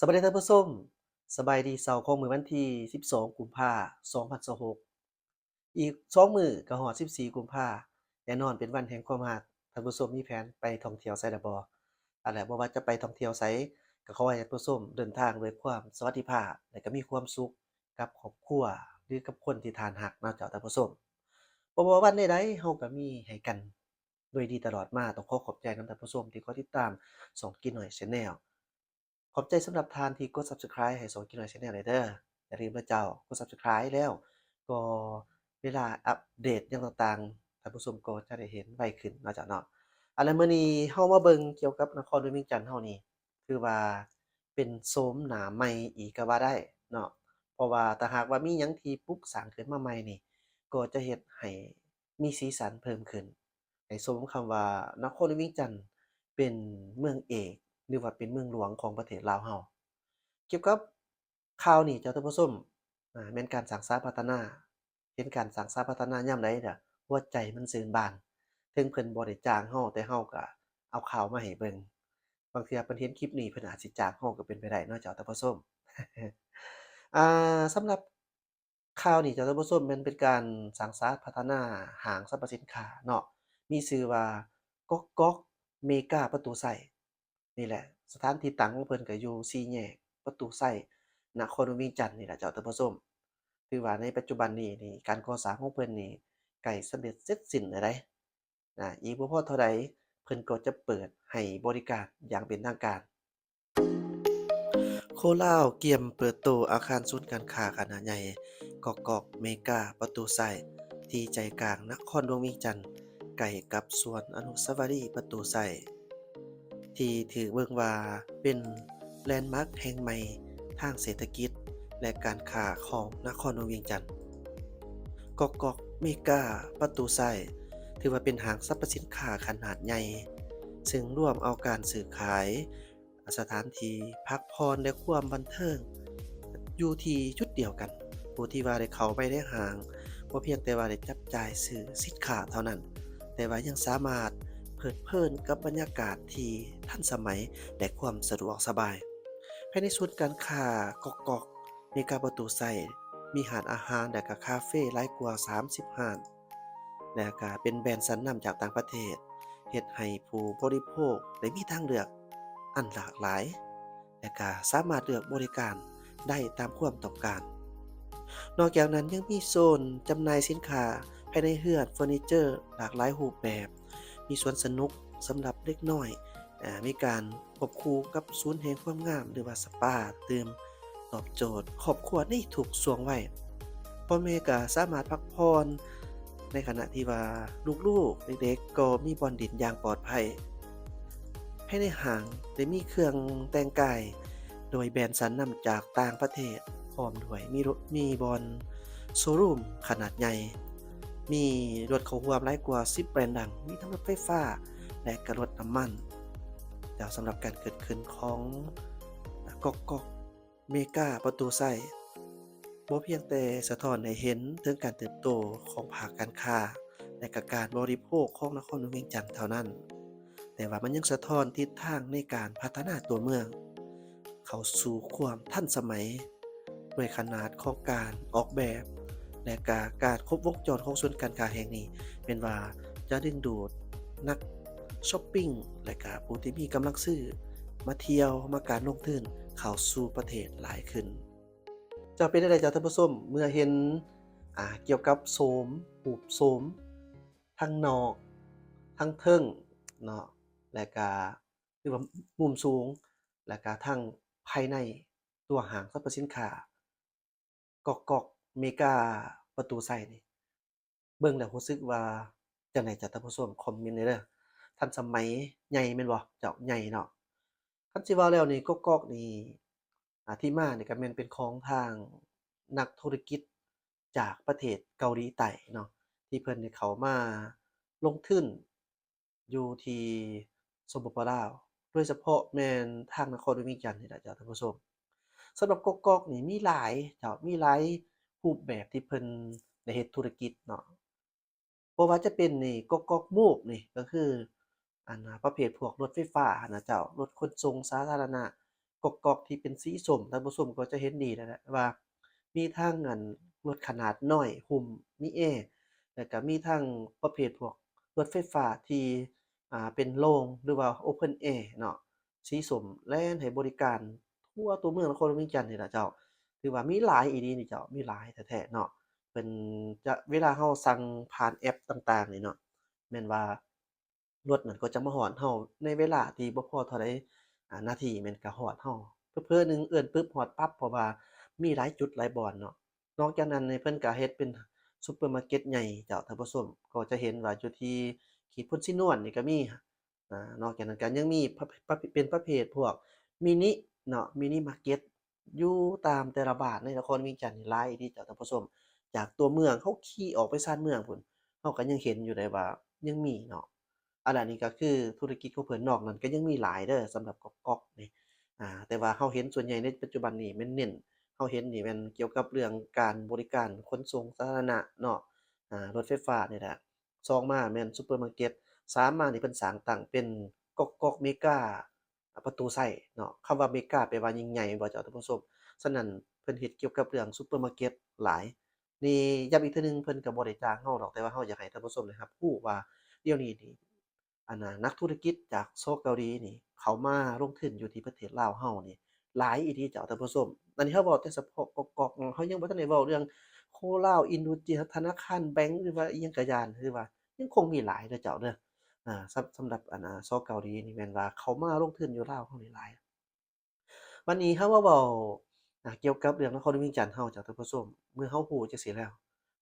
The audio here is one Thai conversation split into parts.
สวัสดีท่านผู้ชมสบายดีเสาร์ของมื้อวันที่12กุมภาพันธ์2026อีก2มื้อก็ฮอด14กุมภาแน่นอนเป็นวันแห่งความรักท่านผู้ชมมีแผนไปท่องเที่ยวไสแล้วบ่แล้วบ่ว่าจะไปท่องเที่ยวไสก็ขอให้ท่านผู้ชมเดินทางด้วยความสวัสดิภาพและก็มีความสุขกับครอบครัวหรือกับคนที่ท่านรักเนาะเจ้าท่านผู้ชมบ่ว่าวันใดๆเราก็มีให้กันด้วยดีตลอดมาต้องขอขอบใจนำท่านผู้ชมที่กดติดตามช่องกินหน่อย Channel ขอบใจสำหรับทานที่กด Subscribe ให้สองกินหน่อย Channel เลยเด้ออย่าลืมนะเจ้ากด Subscribe แล้วก็เวลาอัปเดตหยังต่างๆท่านผู้ชมก็จะได้เห็นไวขึ้นเนาะเจ้าเนาะแล้วมื้อนี้เฮามาเบิ่งเกี่ยวกับนครหลวงเวียงจันทน์เฮานี่ถือว่าเป็นโฉมหน้าใหม่อีกก็ว่าได้เนาะเพราะว่าถ้าหากว่ามีหยังที่ปลุกสร้างขึ้นมาใหม่นี่ก็จะเฮ็ดให้มีสีสันเพิ่มขึ้นให้สมคำว่านครหลวงเวียงจันทน์เป็นเมืองเอก หรือว่าเป็นเมืองหลวงของประเทศลาวเฮาเกี่ยวกับข่าวนี่เจ้าท่านผู้ชมแม่นการสร้างสรรค์พัฒนาเห็นการสร้างสรรค์พัฒนายามใดน่ะหัวใจมันชื่นบานถึงเพิ่นบ่ได้จ้างเราแต่เราก็เอาข่าวมาให้เบิ่งบางเทื่อเพิ่นเห็นคลิปนี้เพิ่นอาจสิจ้างเราก็เป็นไปได้เนาะเจ้าท่านผู้ชมสำหรับข่าวนี่เจ้าท่านผู้ชมมันเป็นการสร้างสรรค์พัฒนาห้างสรรพสินค้าเนาะมีชื่อว่าก๊อกก๊อกเมกาประตูไส้ นี่แหละสถานที่ตั้งของเพิ่นก็อยู่สี่แยกประตูไส้นครหลวงเวียงจันทน์นี่แหละเจ้าท่านผู้ชมถือว่าในปัจจุบันนี้นี่การก่อสร้างของเพิ่นนี่ใกล้สำเร็จเสร็จสิ้นแล้วเดะอีกบ่พอเท่าใดเพิ่นก็จะเปิดให้บริการอย่างเป็นทางการโคราชเกียมเปิดโตอาคารศูนย์การค้าขนาดใหญ่ก๊อกก๊อกเมกาประตูไส้ที่ใจกลางนครหลวงเวียงจันทน์ใกล้กับสวนอนุสาวรีย์ประตูไส้ ที่ถือเบิ่งว่าเป็นแลนด์มาร์กแห่งใหม่ทางเศรษฐกิจและการค้าของนครหลวงเวียงจันทน์ก๊อกก๊อกเมกาประตูไส้ถือว่าเป็นห้างสรรพสินค้าขนาดใหญ่ซึ่งร่วมเอาการซื้อขายสถานที่พักผ่อนและความบันเทิงอยู่ที่จุดเดียวกันผู้ที่ว่าได้เข้าไปในห้างบ่เพียงแต่ว่าได้จับจ่ายซื้อสินค้าเท่านั้นแต่ว่ายังสามารถ เพลิดเพลินกับบรรยากาศที่ทันสมัยและความสะดวกสบายภายในศูนย์การค้าก๊อกก๊อกมีการประตูใส่มีหาดอาหารและก็คาเฟหลายกว่า30หาดและก็เป็นแบรนด์ชั้นนำจากต่างประเทศเฮ็ดให้ผู้บริโภคได้มีทางเลือกอันหลากหลายและก็สามารถเลือกบริการได้ตามความต้องการนอกจากนั้นยังมีโซนจำหน่ายสินค้าภายในเรือนเฟอร์นิเจอร์หลากหลายรูปแบบ มีสวนสนุกสำหรับเด็กน้อยมีการควบคู่กับศูนย์แห่งความงามหรือว่าสปาเติมตอบโจทย์ครอบครัวในทุกช่วงวัยพ่อแม่ก็สามารถพักผ่อนในขณะที่ว่าลูกๆเด็กๆก็มีบ่อนดินอย่างปลอดภัยภายในห้างได้มีเครื่องแต่งกายโดยแบรนด์ชั้นนำจากต่างประเทศพร้อมด้วยมีบ่อนโชว์รูมขนาดใหญ่ มีรถเข้าร่วมหลายกว่า10แบรนด์ดัง มีทั้งรถไฟฟ้าและก็รถน้ำมันแล้วสำหรับการเกิดขึ้นของก๊อกก๊อกเมกาประตูไส้บ่เพียงแต่สะท้อนให้เห็นถึงการเติบโตของภาคการค้าและก็การบริโภคของนครหลวงเวียงจันทน์เท่านั้น แต่ว่ามันยังสะท้อนทิศทางในการพัฒนาตัวเมืองเข้าสู่ความทันสมัยด้วยขนาดของการออกแบบและการครบวงจรของศูนย์การค้าแห่งนี้เป็นว่าจะดึงดูดนักชอปปิงและก็ผู้ที่มีกำลังซื้อมาเที่ยวมาการลงทุนเข้าสู่ประเทศหลายขึ้นจะเป็นจั่ใดจ้ะท่านผู้ชมเมื่อเห็นเกี่ยวกับโสมรูปโสมทั้งนอกทั้งเทิงเนาะ และก็คือว่ามุมสูงและก็ทั้งภายในตัวห้างสรรพสินค้าก๊อกก๊อกเมกาประตูไส้นี่เบิ่งแล้วรู้สึกว่าจั่งใดจ้ะท่านผู้ชมคอมเมนต์หน่อยเด้อทันสมัยใหญ่แม่นบ่เจ้าใหญ่เนาะคันสิเว้าแล้วนี่ก๊อกก๊อกนี่ที่มานี่ก็แม่นเป็นของทางนักธุรกิจจากประเทศเกาหลีใต้เนาะที่เพิ่นได้เข้ามาลงทุนอยู่ที่ สปปลาวโดยเฉพาะแม่นทางนครหลวงเวียงจันทน์นี่แหละจ้ะท่านผู้ชมสำหรับก๊อกก๊อกนี่มีหลายเจ้ามีหลายรูปแบบที่เพิ่นได้เฮ็ดธุรกิจเนาะบ่ว่าจะเป็นนี่ก๊อกก๊อกมูฟนี่ก็คือประเภทพวกรถไฟฟ้าหั้นน่ะเจ้ารถขนส่งสาธารณะ ก๊อกๆที่เป็นสีส้มท่านผู้ชมก็จะเห็นดีนั่นแหละว่ามีทั้งรถขนาดน้อยหุ้มมีแอร์แล้วก็มีทั้งประเภทพวกรถไฟฟ้าที่เป็นโล่งหรือว่า Open Air เนาะสีส้มแล่นให้บริการทั่วตัวเมืองนครหลวงเวียงจันทน์นี่ล่ะเจ้าถือว่ามีหลายอีหลีนี่เจ้ามีหลายแท้ๆเนาะเพิ่นจะเวลาเราสั่งผ่านแอปต่างๆนี่เนาะแม่นว่ารถนั่นก็จะมาฮอดเราในเวลาที่บ่พอเท่าใดนาทีแม่นก็ฮอดเราเผลอๆหนึ่งเอิ้นปึ๊บฮอดปั๊บเพราะว่ามีหลายจุดหลายบ่อนเนาะนอกจากนั้นนี่เพิ่นก็เฮ็ดเป็นซุปเปอร์มาร์เก็ตใหญ่เจ้าท่านผู้ชมก็จะเห็นว่าอยู่ที่ขีดพุทธชินวนนี่ก็มีนอกจากนั้นก็ยังมีเป็นประเภทพวกมินิเนาะมินิมาร์เก็ตอยู่ตามแต่ละบ้านในนครเวียงจันทน์นี่หลายอีหลีเจ้าท่านผู้ชมจากตัวเมืองเราขี่ออกไปชานเมืองพู้นเราก็ยังเห็นอยู่ได้ว่ายังมีเนาะ อันนี้ก็คือธุรกิจของเพิ่นนอกนั้นก็ยังมีหลายเด้อสำหรับก๊อกๆนี่แต่ว่าเราเห็นส่วนใหญ่ในปัจจุบันนี้แม่นเน้นเราเห็นนี่แม่นเกี่ยวกับเรื่องการบริการขนส่งสาธารณะเนาะรถไฟฟ้านี่แหละ2มาแม่นซูเปอร์มาร์เก็ต3มานี่เพิ่นสร้างตั้งเป็นก๊อกๆเมกาประตูไส้เนาะคำว่าเมกาแปลว่ายิ่งใหญ่แม่นบ่เจ้าท่านผู้ชมฉะนั้นเพิ่นเฮ็ดเกี่ยวกับเรื่องซูเปอร์มาร์เก็ตหลายนี่ย้ำอีกเทื่อหนึ่งเพิ่นก็บ่ได้จ้างเราดอกแต่ว่าเราอยากให้ท่านผู้ชมได้รับรู้ว่าเดี๋ยวนี้นี่ นักธุรกิจจากโซนเกาหลีนี่เขามาลงทุนอยู่ที่ประเทศลาวเรานี่หลายอีหลีเจ้าท่านผู้ชมอันนี้เราเว้าแต่เฉพาะก๊อกๆเรายังบ่ทันได้เว้าเรื่องโคลาวอินโดจีธนาคารแบงก์หรือว่าอิหยังก็ย้านคือว่ายังคงมีหลายเด้อเจ้าเด้อสำหรับชาวเกาหลีนี่แม่นว่าเขามาลงทุนอยู่ลาวเรานี่หลาย วันนี้เรามาเว้าเกี่ยวกับเรื่องนครเวียงจันทน์เราจ้ะท่านผู้ชมเมื่อเรารู้จังซี้แล้ว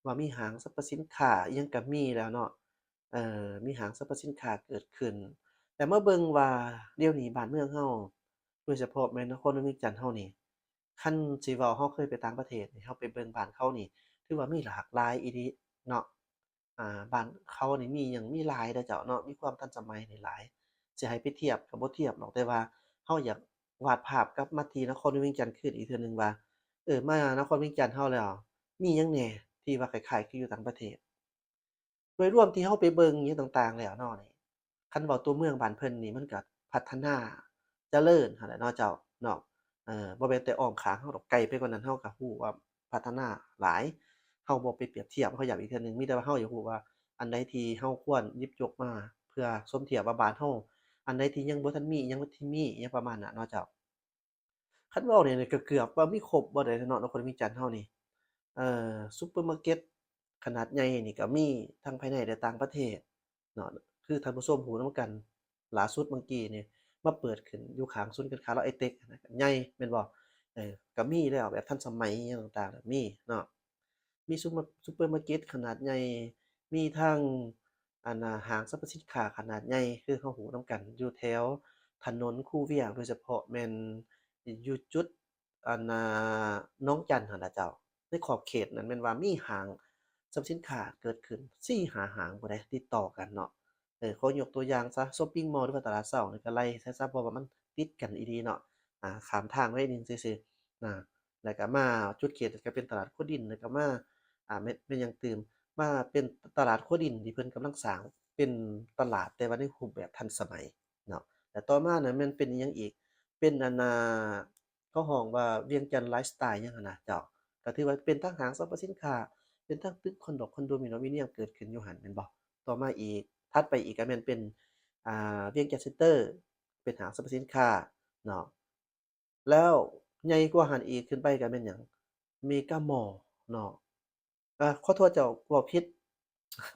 ว่ามีห้างสรรพสินค้าอิหยังก็มีแล้วเนาะมีห้างสรรพสินค้าเกิดขึ้นแต่มาเบิ่งว่าเดี๋ยวนี้บ้านเมืองเราโดยเฉพาะแม่นนครเวียงจันทน์เรานี่คันสิเว้าเราเคยไปต่างประเทศนี่เราไปเบิ่งบ้านเขานี่ถือว่ามีหลากหลายอีหลีเนาะบ้านเขานี่มีหยังมีหลายเด้อเจ้าเนาะมีความทันสมัยนี่หลายสิให้ไปเทียบก็บ่เทียบหรอกแต่ว่า เราอยากวาดภาพกลับมาที่นครเวียงจันทน์คืนอีกเทื่อหนึ่งว่ามานครเวียงจันทน์เราแล้วมีหยังแหน่ที่ว่าคล้ายๆคืออยู่ต่างประเทศโดยรวมที่เราไปเบิ่งอิหยังต่างๆแล้วเนาะนี่คันเว้าตัวเมืองบ้านเพิ่นนี่มันก็พัฒนาเจริญหั้นแหละเนาะเจ้าเนาะบ่แม่นแต่อ้อมข้างเราดอกไกลไปกว่านั้นเราก็รู้ว่าพัฒนาหลายเราบ่ไปเปรียบเทียบเราย้ำอีกเทื่อหนึ่งมีแต่ว่าเราอยากรู้ว่าอันใดที่เราควรหยิบยกมาเพื่อสมเทียบว่าบ้านเราอันใดที่ยังบ่ทันมียังบ่ที่มีอิหยังประมาณนั้นเนาะเจ้า คันเว้าเนี่ยก็เกือบว่ามีครบบ่ได้เนาะนครเวียงจันทน์เฮานี่ซุปเปอร์มาร์เก็ตขนาดใหญ่นี่ก็มีทั้งภายในและต่างประเทศเนาะคือท่านผู้ชมรู้นำกันล่าสุดเมื่อกี้นี่มาเปิดขึ้นอยู่ข้างศูนย์การค้าลาวไอเต็กนะก็ใหญ่แม่นบ่ก็มีแล้วแบบทันสมัยอิหยังต่างๆน่ะมีเนาะมีซุปเปอร์มาร์เก็ตขนาดใหญ่มีทั้งห้างสรรพสินค้าขนาดใหญ่คือเรารู้นำกันอยู่แถวถนนคูเวียงโดยเฉพาะแม่น อยู่จุดหนองจันหั่นล่ะเจ้าในขอบเขตนั้นแม่นว่ามีห้างสรรพสินค้าเกิดขึ้น4-5ห้างพู้นเดะติดต่อกันเนาะขอยกตัวอย่างซะช็อปปิงมอลหรือว่าตลาดเช้านี่ก็ไล่ไปซะเพราะว่ามันติดกันอีหลีเนาะข้ามทางมานิดหนึ่งซื่อๆแล้วก็มาจุดเขตก็เป็นตลาดครัวดินแล้วก็มาแม่นหยังตื่มมาเป็นตลาดครัวดินที่เพิ่นกำลังสร้างเป็นตลาดแต่ว่าในรูปแบบทันสมัยเนาะแล้วต่อมาน่ะแม่นเป็นอิหยังอีก เป็นเขาฮ้องว่าเวียงจันทน์ไลฟ์สไตล์หยังหั้นน่ะเจ้าก็ถือว่าเป็นทั้งห้างสรรพสินค้าเป็นทั้งตึกคอนโดมิเนียมเกิดขึ้นอยู่หั้นแม่นบ่ต่อมาอีกถัดไปอีกก็แม่นเป็นเวียงจันทน์เซ็นเตอร์เป็นห้างสรรพสินค้าเนาะแล้วใหญ่กว่าหั้นอีกขึ้นไปก็แม่นหยังเมกามอลล์เนาะขอโทษเจ้าเว้าผิด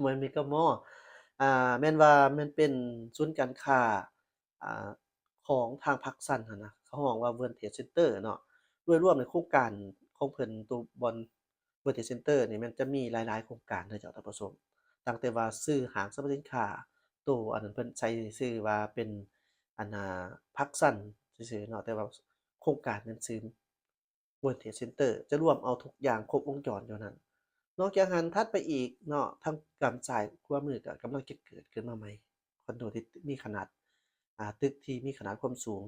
บ่แม่นเมกามอลล์แม่นว่าแม่นเป็นศูนย์การค้าอ่า ของทางพรรคซันหั้นนะเขาฮ้องว่า World Trade Center เนาะโดยรวมในโครงการของเพิ่นตัวบ่อน World Trade Center นี่มันจะมีหลายๆโครงการเด้อเจ้าท่านผู้ชมตั้งแต่ว่าซื้อห้างสรรพสินค้าตัวอันนั้นเพิ่นใช้ชื่อว่าเป็นอันพรรคซันซื่อๆเนาะแต่ว่าโครงการมันชื่อ World Trade Center จะรวมเอาทุกอย่างครบวงจรอยู่นั้นนอกจากหั้นถัดไปอีกเนาะทางด้านซ้ายขวามือก็กำลังจะเกิดขึ้นมาใหม่คอนโดที่มีขนาด ตึกที่มีขนาดความสูง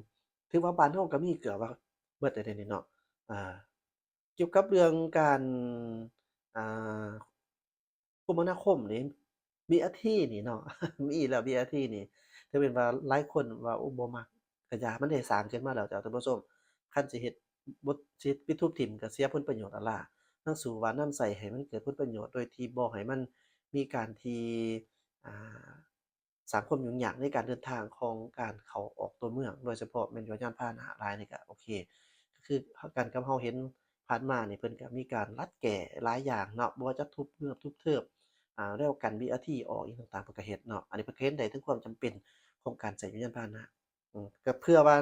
ถือว่าบ้านเราก็มีเกือบว่าเบิดแล้วเดะนี่เนาะอ่าเกี่ยวกับเรื่องการอ่าคมนาคมนี่ BRT นี่เนาะมีแล้ว BRT นี่ถ้าแม่นว่าหลายคนว่าโอ้บ่มักก็อยามันได้สร้างขึ้นมาแล้วจ้ะท่านผู้ชม คันสิเฮ็ดบ่สิเฮ็ดปิดทุบถิ่มก็เสียผลประโยชน์นั่นล่ะทั้งสู่ว่านำใช้ให้มันเกิดผลประโยชน์โดยที่บ่ให้มันมีการที่อ่าสร้างความยุ่งยากในการเดินทางของการเข้าออกตัวเมืองโดยเฉพาะแม่นว่ายานพาหนะหลายนี่ก็โอเคก็คือกันกับเราเห็นผ่านมานี่เพิ่นก็มีการลัดแก้หลายอย่างเนาะบ่ว่าจะทุบเนิบทุบเทิบแล้วกัน BRT ออกอิหยังต่างๆเพิ่นก็เฮ็ดเนาะอันนี้เพิ่นก็เห็นได้ถึงความจำเป็นของการใช้ยานพาหนะก็เพื่อว่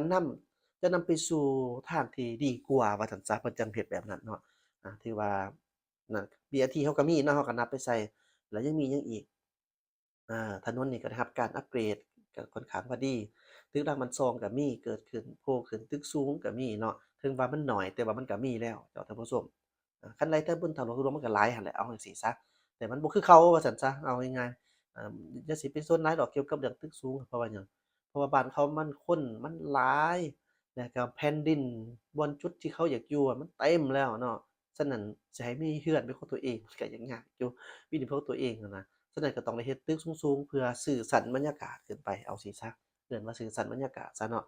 จะนำไปสู่ทางที่ดีกว่าว่าซั่นซะเพิ่นจั่งเฮ็ดแบบนั้นเนาะถือว่านั่น BRT เราก็มีเนาะเราก็นับไปใส่แล้วยังมีหยังอีก ถนนนี่ก็ได้รับการอัปเกรดก็ค่อนข้างว่าดีตึกรามบ้านช่องก็มีเกิดขึ้นโผล่ขึ้นตึกสูงก็มีเนาะถึงว่ามันน้อยแต่ว่ามันก็มีแล้วเจ้าท่านผู้ชมคันไล่แต่เบิ่งถนนมันก็หลายหั้นแหละเอาจังซี่ซะแต่มันบ่คือเก่าว่าซั่นซะเอาง่ายๆอย่าสิไปสนหลายดอกเกี่ยวกับเรื่องตึกสูงเพราะว่าหยังเพราะว่าบ้านเขามันคนมันหลายแล้วก็แผ่นดินบ่อนจุดที่เขาอยากอยู่อะมันเต็มแล้วเนาะฉะนั้นสิให้มีเรือนเป็นของตัวเองมันก็ยังยากอยู่มีแต่ของตัวเองอะนะ ฉะนั้นก็ต้องได้เฮ็ดตึกสูงๆเพื่อสื่อสรรค์บรรยากาศขึ้นไปเอาสิซะเอิ้นว่าสื่อสรรค์บรรยากาศซะเนาะ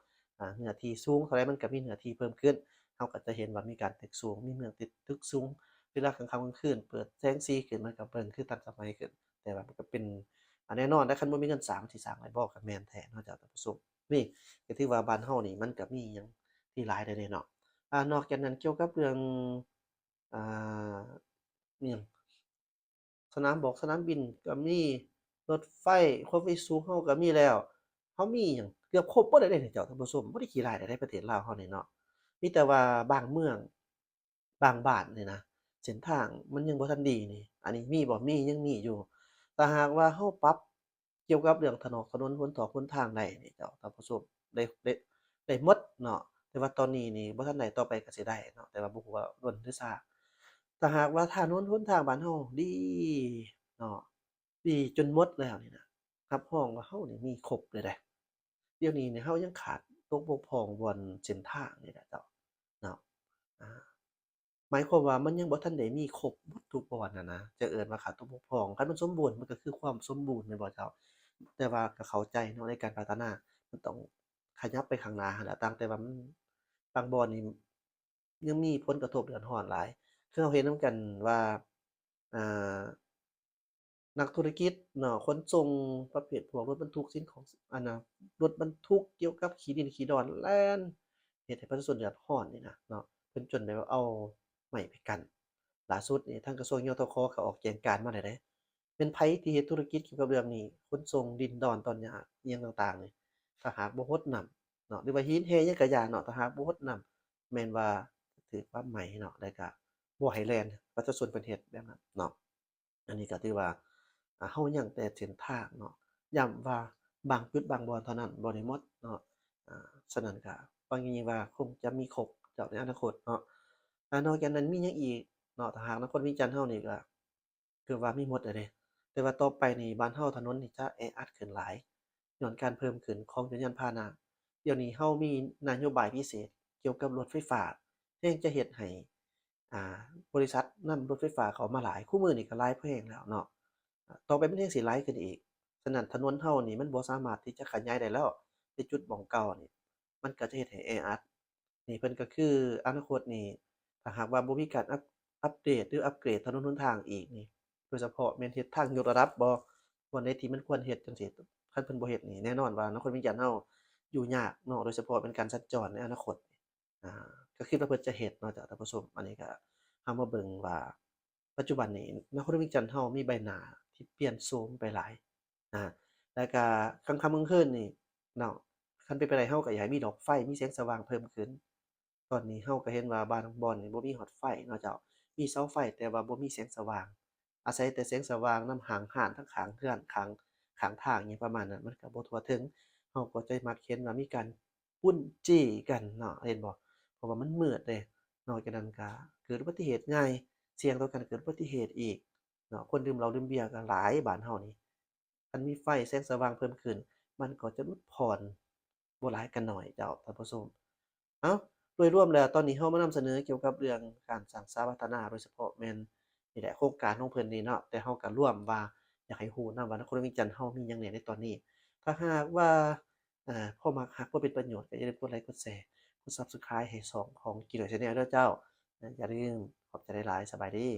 เนื้อที่สูงเท่าไรมันก็มีเนื้อที่เพิ่มขึ้นเราก็จะเห็นว่ามีการตึกสูงมีเมืองติดตึกสูงเวลากลางค่ำกลางคืนเปิดแสงสีขึ้นมันก็เบิ่งคือทันสมัยขึ้นแต่ว่ามันก็เป็นแน่นอนถ้าคันบ่มีเงินสร้างมันสิสร้างได้บ่ก็แม่นแท้เนาะจ้ะท่านผู้ชมนี่ก็ถือว่าบ้านเรานี่มันก็มีหยังที่หลายแล้วเดะเนาะนอกจากนั้นเกี่ยวกับเรื่องอ่าอิหยัง สนามบกสนามบินก็มีรถไฟความเร็วสูงเราก็มีแล้วเรามีหยังเกือบครบเบิดแล้วเดะนี่เจ้าท่านผู้ชมบ่ได้ขี้ร้ายได้ในประเทศลาวเรานี่เนาะมีแต่ว่าบางเมืองบางบ้านนี่นะเส้นทางมันยังบ่ทันดีนี่อันนี้มีบ่มียังมีอยู่ถ้าหากว่าเราปรับเกี่ยวกับเรื่องถนนหนถอกหนทางได้นี่เจ้าท่านผู้ชมได้หมดเนาะแต่ว่าตอนนี้นี่บ่ทันได้ต่อไปก็สิได้เนาะแต่ว่าบ่ฮู้ว่าล้นหรือช้า ถ้าหากว่าถนนหนทางบ้านเราดีเนาะดีจนหมดแล้วนี่นะรับรองว่าเรานี่มีครบเลยเดะเดี๋ยวนี้เนี่ยเรายังขาดตกบกพร่องบ่อนเส้นทางนี่แหละเจ้าเนาะอาหมายความว่ามันยังบ่ทันได้มีครบหมดทุกบ่อนอะนะจะเอิ้นว่าขาดตกบกพร่องคันมันสมบูรณ์มันก็คือความสมบูรณ์แม่นบ่เจ้าแต่ว่าก็เข้าใจเนาะในการพัฒนามันต้องขยับไปข้างหน้าหั้นแหละต่างแต่ว่ามันบางบ่อนนี่ยังมีผลกระทบเดือดร้อนหลาย คือเราเห็นนำกันว่าอ่านักธุรกิจเนาะขนส่งประเภทพวกรถบรรทุกสิ่งของอันน่ะรถบรรทุกเกี่ยวกับขี้ดินขี้ดอนแล่นเฮ็ดให้ประชาชนเดือดร้อนนี่นะเนาะเพิ่นจนได้ว่าเอาไม้ไปกั้นล่าสุดนี่ทางกระทรวงยทคก็ออกแจงการมาแล้วเดะเป็นไผที่เฮ็ดธุรกิจเกี่ยวกับเรื่องนี้ขนส่งดินดอนตอนหญ้าอิหยังต่างๆนี่ถ้าหากบ่รดน้ำเนาะหรือว่าหินแห่หยังก็อย่าเนาะถ้าหากบ่รดน้ำแม่นว่าถูกปรับไหมเนาะแล้วก็ บ่ให้แล่นประชาชนเพิ่นเฮ็ดแบบนั้นเนาะอันนี้ก็ถือว่าเรายังแต่เส้นทางเนาะย้ำว่าบางจุดบางบ่อนเท่านั้นบ่ได้หมดเนาะฉะนั้นก็หวังอย่างยิ่งว่าคงจะมีครบเจ้าในอนาคตเนาะนอกจากนั้นมีหยังอีกเนาะถ้าหากนครเวียงจันทน์เรานี่ก็คือว่ามีหมดอะเดะแต่ว่าต่อไปนี่บ้านเราถนนนี่จะแออัดขึ้นหลายญ้อนการเพิ่มขึ้นของยานพาหนะเดี๋ยวนี้เรามีนโยบายพิเศษเกี่ยวกับรถไฟฟ้าแฮ่งจะเฮ็ดให้ อ่าบริษัทนำรถไฟฟ้าเข้ามาหลายคุมื้อนี้ก็หลายแพงแล้วเนาะต่อไปมันยังสิหลายขึ้นอีกฉะนั้นถนนเรานี่มันบ่สามารถที่จะขยายได้แล้วในจุดหม้องเก่านี่มันก็จะเฮ็ดให้แออัดนี่เพิ่นก็คืออนาคตนี่ถ้าหากว่าบ่มีการอัปเดตหรืออัปเกรดถนนหนทางอีกนี่โดยเฉพาะแม่นเฮ็ดทางยกระดับบ่บ่อนใดที่มันควรเฮ็ดจั่งซี้คันเพิ่นบ่เฮ็ดนี่แน่นอนว่านครเวียงจันทน์เราอยู่ยากเนาะโดยเฉพาะเป็นการสัญจรในอนาคต อ่าก็คิดว่าเพิ่นจะเฮ็ดเนาะจ้ะท่านผู้ชมอันนี้ก็เรามาเบิ่งว่าปัจจุบันนี้นครเวียงจันทน์เรามีใบหน้าที่เปลี่ยนโฉมไปหลายอาแล้วก็กลางค่ำกลางคืนนี่เนาะคันเป็นไปได้เราก็อยากให้มีดอกไฟมีแสงสว่างเพิ่มขึ้นตอนนี้เราก็เห็นว่าบางบ่อนนี่บ่มีฮอดไฟเนาะเจ้ามีเสาไฟแต่ว่าบ่มีแสงสว่างอาศัยแต่แสงสว่างนำหางห้านทั้งข้างเรือนข้างทางหยังประมาณนั้นมันก็บ่ทั่วถึงเราก็จะมักเห็นว่ามีการปุ้นจี้กันเนาะเห็นบ่ เพราะว่ามันมืดเดะนอกจากนั้นก็เกิดอุบัติเหตุง่ายเสี่ยงต่อการเกิดอุบัติเหตุอีกเนาะคนดื่มเหล้าดื่มเบียร์ก็หลายบ้านเรานี่คันมีไฟแสงสว่างเพิ่มขึ้นมันก็จะลดผ่อนบ่หลายก็น้อยเจ้าท่านผู้ชมเอ้าโดยรวมแล้วตอนนี้เรามานำเสนอเกี่ยวกับเรื่องการสร้างสาธารณะโดยเฉพาะแม่นนี่แหละโครงการของเพิ่นนี่เนาะแต่เราก็ร่วมว่าอยากให้รู้นำว่านครเวียงจันทน์เรามีหยังแหน่ในตอนนี้ถ้าหากว่าพอมักฮักบ่เป็นประโยชน์ก็อย่าลืมกดไลก์กดแชร์ กด Subscribe ให้ช่องของ Kidoi Channel เด้อเจ้าอย่าลืมขอบใจหลายๆสบายดี